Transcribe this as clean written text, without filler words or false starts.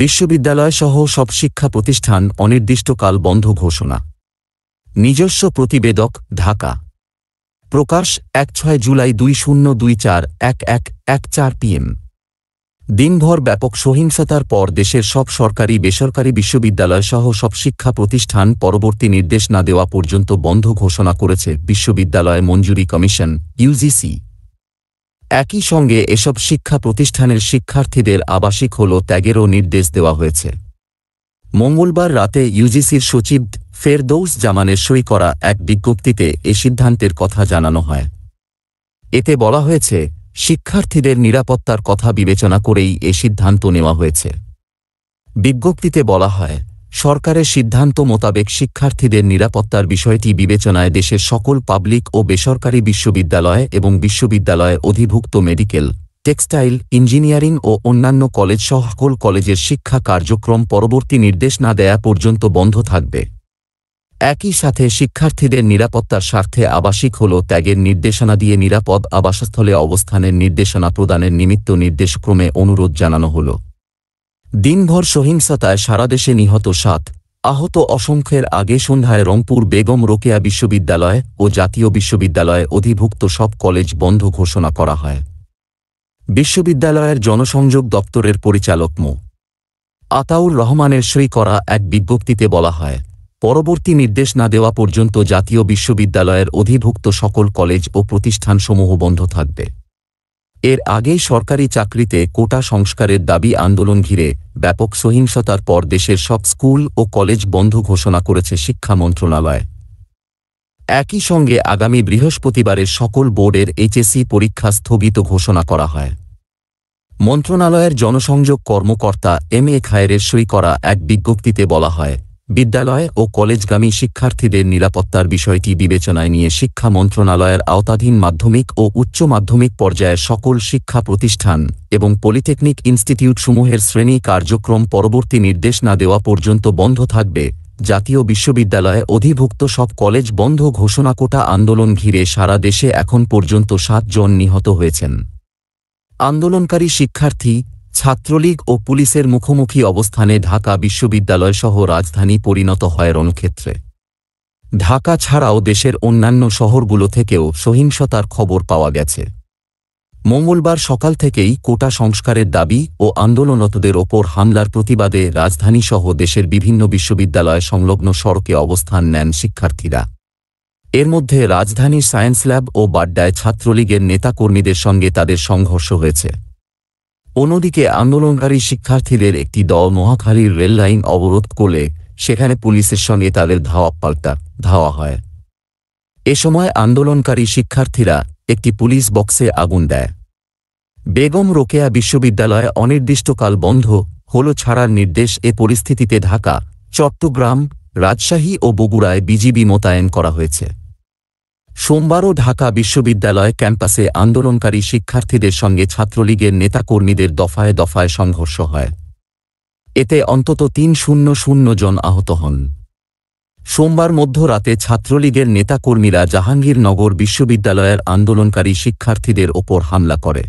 বিশ্ববিদ্যালয়সহ সব শিক্ষা প্রতিষ্ঠান অনির্দিষ্টকাল বন্ধ ঘোষণা। নিজস্ব প্রতিবেদক, ঢাকা। প্রকাশ ১-৬ জুলাই ২০২৪-১-১-১-৪ PM। দিনভর ব্যাপক সহিংসতার পর দেশের সব সরকারি বেসরকারি বিশ্ববিদ্যালয়সহ সব শিক্ষা প্রতিষ্ঠান পরবর্তী নির্দেশ না দেওয়া পর্যন্ত বন্ধ ঘোষণা করেছে বিশ্ববিদ্যালয় মঞ্জুরি কমিশন, ইউজিসি। একই সঙ্গে এসব শিক্ষা প্রতিষ্ঠানের শিক্ষার্থীদের আবাসিক হল ত্যাগেরও নির্দেশ দেওয়া হয়েছে। মঙ্গলবার রাতে ইউজিসির সচিব ফেরদৌস জামানের সই করা এক বিজ্ঞপ্তিতে এ সিদ্ধান্তের কথা জানানো হয়। এতে বলা হয়েছে, শিক্ষার্থীদের নিরাপত্তার কথা বিবেচনা করেই এ সিদ্ধান্ত নেওয়া হয়েছে। বিজ্ঞপ্তিতে বলা হয়, সরকারের সিদ্ধান্ত মোতাবেক শিক্ষার্থীদের নিরাপত্তার বিষয়টি বিবেচনায় দেশের সকল পাবলিক ও বেসরকারি বিশ্ববিদ্যালয় এবং বিশ্ববিদ্যালয়ে অধিভুক্ত মেডিকেল, টেক্সটাইল, ইঞ্জিনিয়ারিং ও অন্যান্য কলেজ সহ সকল কলেজের শিক্ষা কার্যক্রম পরবর্তী নির্দেশ না দেয়া পর্যন্ত বন্ধ থাকবে। একই সাথে শিক্ষার্থীদের নিরাপত্তার স্বার্থে আবাসিক হল ত্যাগের নির্দেশনা দিয়ে নিরাপদ আবাসস্থলে অবস্থানের নির্দেশনা প্রদানের নিমিত্ত নির্দেশক্রমে অনুরোধ জানানো হল। দিনভর সহিংসতায় সারা দেশে নিহত ৭, আহত অসংখ্যের আগে সন্ধ্যায় রংপুর বেগম রোকেয়া বিশ্ববিদ্যালয় ও জাতীয় বিশ্ববিদ্যালয়ে অধিভুক্ত সব কলেজ বন্ধ ঘোষণা করা হয়। বিশ্ববিদ্যালয়ের জনসংযোগ দপ্তরের পরিচালক মো. আতাউর রহমানের সই করা এক বিজ্ঞপ্তিতে বলা হয়, পরবর্তী নির্দেশ না দেওয়া পর্যন্ত জাতীয় বিশ্ববিদ্যালয়ের অধিভুক্ত সকল কলেজ ও প্রতিষ্ঠানসমূহ বন্ধ থাকবে। এর আগেই সরকারি চাকরিতে কোটা সংস্কারের দাবি আন্দোলন ঘিরে ব্যাপক সহিংসতার পর দেশের সব স্কুল ও কলেজ বন্ধ ঘোষণা করেছে শিক্ষা মন্ত্রণালয়। একই সঙ্গে আগামী বৃহস্পতিবারের সকল বোর্ডের এইচএসসি পরীক্ষা স্থগিত ঘোষণা করা হয়। মন্ত্রণালয়ের জনসংযোগ কর্মকর্তা MA খায়েরের সই করা এক বিজ্ঞপ্তিতে বলা হয়, বিদ্যালয় ও কলেজগামী শিক্ষার্থীদের নিরাপত্তার বিষয়টি বিবেচনায় নিয়ে শিক্ষা মন্ত্রণালয়ের আওতাধীন মাধ্যমিক ও উচ্চ মাধ্যমিক পর্যায়ের সকল শিক্ষা প্রতিষ্ঠান এবং পলিটেকনিক ইনস্টিটিউটসমূহের শ্রেণী কার্যক্রম পরবর্তী নির্দেশ না দেওয়া পর্যন্ত বন্ধ থাকবে। জাতীয় বিশ্ববিদ্যালয়ে অধিভুক্ত সব কলেজ বন্ধ ঘোষণা। কোটা আন্দোলন ঘিরে সারা দেশে এখন পর্যন্ত ৭ জন নিহত হয়েছেন। আন্দোলনকারী শিক্ষার্থী, ছাত্রলীগ ও পুলিশের মুখোমুখি অবস্থানে ঢাকা বিশ্ববিদ্যালয়সহ রাজধানী পরিণত হয় রণক্ষেত্রে। ঢাকা ছাড়াও দেশের অন্যান্য শহরগুলো থেকেও সহিংসতার খবর পাওয়া গেছে। মঙ্গলবার সকাল থেকেই কোটা সংস্কারের দাবি ও আন্দোলনরতদের ওপর হামলার প্রতিবাদে রাজধানীসহ দেশের বিভিন্ন বিশ্ববিদ্যালয় সংলগ্ন সড়কে অবস্থান নেন শিক্ষার্থীরা। এর মধ্যে রাজধানীর সায়েন্স ল্যাব ও বাড্ডায় ছাত্রলীগের নেতাকর্মীদের সঙ্গে তাদের সংঘর্ষ হয়েছে। অন্যদিকে আন্দোলনকারী শিক্ষার্থীদের একটি দল মহাখালীর রেললাইন অবরোধ করলে সেখানে পুলিশের সঙ্গে তাদের ধাওয়া হয়। এ সময় আন্দোলনকারী শিক্ষার্থীরা একটি পুলিশ বক্সে আগুন দেয়। বেগম রোকেয়া বিশ্ববিদ্যালয় অনির্দিষ্টকাল বন্ধ হল ছাড়ার নির্দেশ। এ পরিস্থিতিতে ঢাকা, চট্টগ্রাম, রাজশাহী ও বগুড়ায় বিজিবি মোতায়েন করা হয়েছে। সোমবারও ঢাকা বিশ্ববিদ্যালয় ক্যাম্পাসে আন্দোলনকারী শিক্ষার্থীদের সঙ্গে ছাত্রলীগের নেতাকর্মীদের দফায় দফায় সংঘর্ষ হয়। এতে অন্তত ৩০০ জন আহত হন। সোমবার মধ্যরাতে ছাত্রলীগের নেতাকর্মীরা জাহাঙ্গীরনগর বিশ্ববিদ্যালয়ের আন্দোলনকারী শিক্ষার্থীদের ওপর হামলা করে।